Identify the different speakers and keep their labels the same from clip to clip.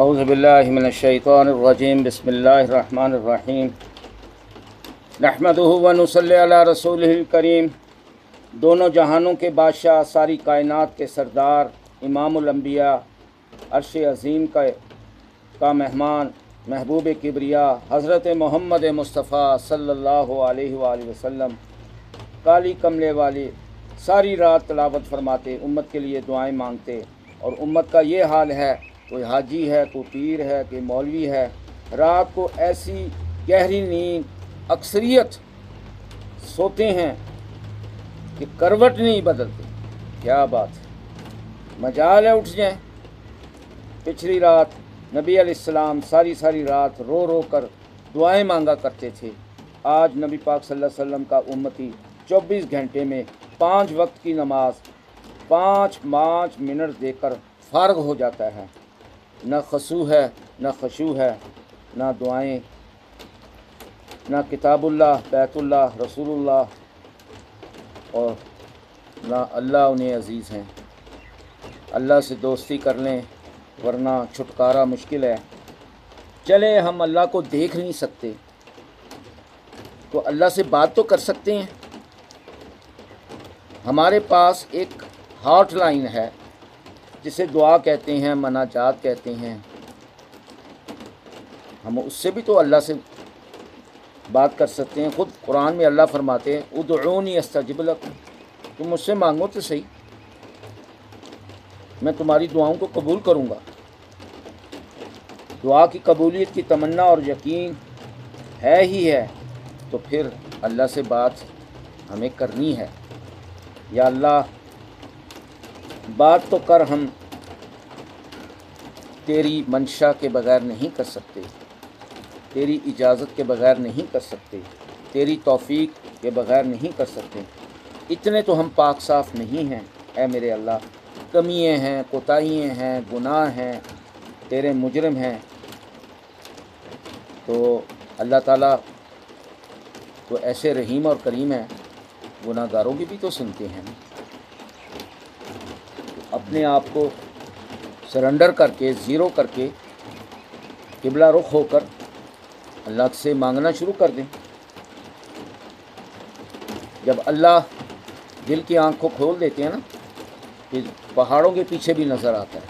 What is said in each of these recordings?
Speaker 1: اعوذ باللہ من الشیطان الرجیم بسم اللہ الرحمن الرحیم نحمدہ ونصلی علی رسولہ الکریم۔ دونوں جہانوں کے بادشاہ، ساری کائنات کے سردار، امام الانبیاء، عرش عظیم کا مہمان، محبوب کبریا حضرت محمد مصطفیٰ صلی اللہ علیہ وآلہ وسلم کالی کملے والے ساری رات تلاوت فرماتے، امت کے لیے دعائیں مانگتے، اور امت کا یہ حال ہے، کوئی حاجی ہے، کوئی پیر ہے، کوئی مولوی ہے، رات کو ایسی گہری نیند اکثریت سوتے ہیں کہ کروٹ نہیں بدلتے۔ کیا بات ہے، مجال ہے اٹھ جائیں۔ پچھلی رات نبی علیہ السلام ساری رات رو رو کر دعائیں مانگا کرتے تھے۔ آج نبی پاک صلی اللہ علیہ وسلم کا امتی 24 گھنٹے میں 5 وقت کی نماز 5 منٹ دے کر فارغ ہو جاتا ہے۔ نہ خشوع ہے، نہ خشوع ہے، نہ دعائیں، نہ کتاب اللہ، بیت اللہ، رسول اللہ، اور نہ اللہ انہیں عزیز ہیں۔ اللہ سے دوستی کر لیں ورنہ چھٹکارا مشکل ہے۔ چلے ہم اللہ کو دیکھ نہیں سکتے تو اللہ سے بات تو کر سکتے ہیں۔ ہمارے پاس ایک ہاٹ لائن ہے جسے دعا کہتے ہیں، مناجات کہتے ہیں۔ ہم اس سے بھی تو اللہ سے بات کر سکتے ہیں۔ خود قرآن میں اللہ فرماتے ہیں ادعونی استجب لکم، تم مجھ سے مانگو تو صحیح، میں تمہاری دعاؤں کو قبول کروں گا۔ دعا کی قبولیت کی تمنا اور یقین ہے ہی ہے تو پھر اللہ سے بات ہمیں کرنی ہے۔ یا اللہ بات تو کر، ہم تیری منشا کے بغیر نہیں کر سکتے، تیری اجازت کے بغیر نہیں کر سکتے، تیری توفیق کے بغیر نہیں کر سکتے۔ اتنے تو ہم پاک صاف نہیں ہیں اے میرے اللہ، کمیاں ہیں، کوتاہیاں ہیں، گناہ ہیں، تیرے مجرم ہیں۔ تو اللہ تعالیٰ تو ایسے رحیم اور کریم ہے، گناہ گاروں کی بھی تو سنتے ہیں۔ اپنے آپ کو سرنڈر کر کے، زیرو کر کے، قبلہ رخ ہو کر اللہ سے مانگنا شروع کر دیں۔ جب اللہ دل کی آنکھ کو کھول دیتے ہیں نا، کہ پہاڑوں کے پیچھے بھی نظر آتا ہے۔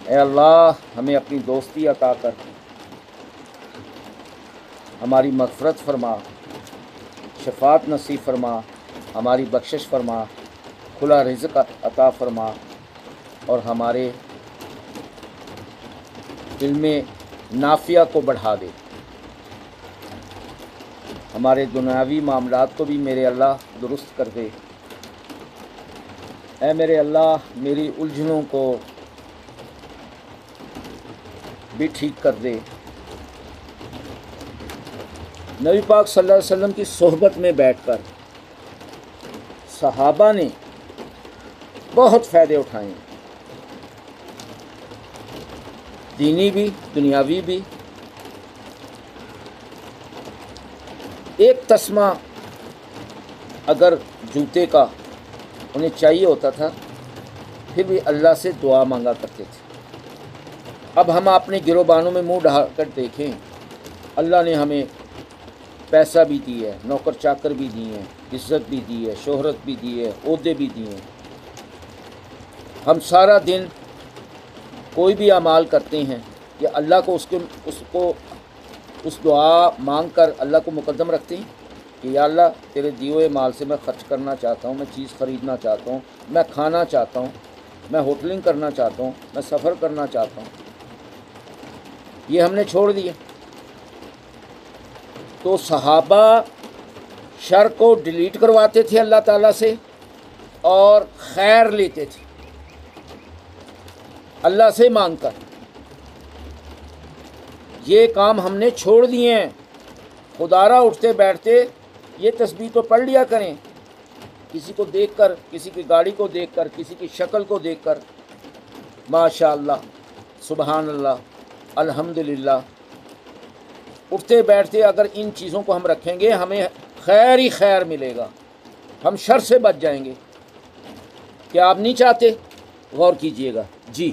Speaker 1: اے اللہ ہمیں اپنی دوستی عطا کر، ہماری مغفرت فرما، شفاعت نصیب فرما، ہماری بخشش فرما، کھلا رزق عطا فرما، اور ہمارے علم نافعہ کو بڑھا دے۔ ہمارے دنیاوی معاملات کو بھی میرے اللہ درست کر دے۔ اے میرے اللہ میری الجھنوں کو بھی ٹھیک کر دے۔ نبی پاک صلی اللہ علیہ وسلم کی صحبت میں بیٹھ کر صحابہ نے بہت فائدے اٹھائے، دینی بھی، دنیاوی بھی۔ ایک تسمہ اگر جوتے کا انہیں چاہیے ہوتا تھا پھر بھی اللہ سے دعا مانگا کرتے تھے۔ اب ہم اپنے گروبانوں میں منہ ڈال کر دیکھیں، اللہ نے ہمیں پیسہ بھی دی ہے، نوکر چاکر بھی دی ہیں، عزت بھی دی ہے، شہرت بھی دی ہے، عہدے بھی دیے ہیں۔ ہم سارا دن کوئی بھی اعمال کرتے ہیں کہ اللہ کو اس دعا مانگ کر اللہ کو مقدم رکھتے ہیں کہ یا اللہ تیرے دیے ہوئے مال سے میں خرچ کرنا چاہتا ہوں، میں چیز خریدنا چاہتا ہوں، میں کھانا چاہتا ہوں، میں ہوٹلنگ کرنا چاہتا ہوں، میں سفر کرنا چاہتا ہوں۔ یہ ہم نے چھوڑ دیا۔ تو صحابہ شر کو ڈیلیٹ کرواتے تھے اللہ تعالیٰ سے اور خیر لیتے تھے اللہ سے مانگ کر۔ یہ کام ہم نے چھوڑ دیے ہیں۔ خدارہ اٹھتے بیٹھتے یہ تسبیح تو پڑھ لیا کریں، کسی کو دیکھ کر، کسی کی گاڑی کو دیکھ کر، کسی کی شکل کو دیکھ کر ماشاء اللہ، سبحان اللہ، الحمدللہ۔ اٹھتے بیٹھتے اگر ان چیزوں کو ہم رکھیں گے ہمیں خیر ہی خیر ملے گا، ہم شر سے بچ جائیں گے۔ کیا آپ نہیں چاہتے غور کیجئے گا. جی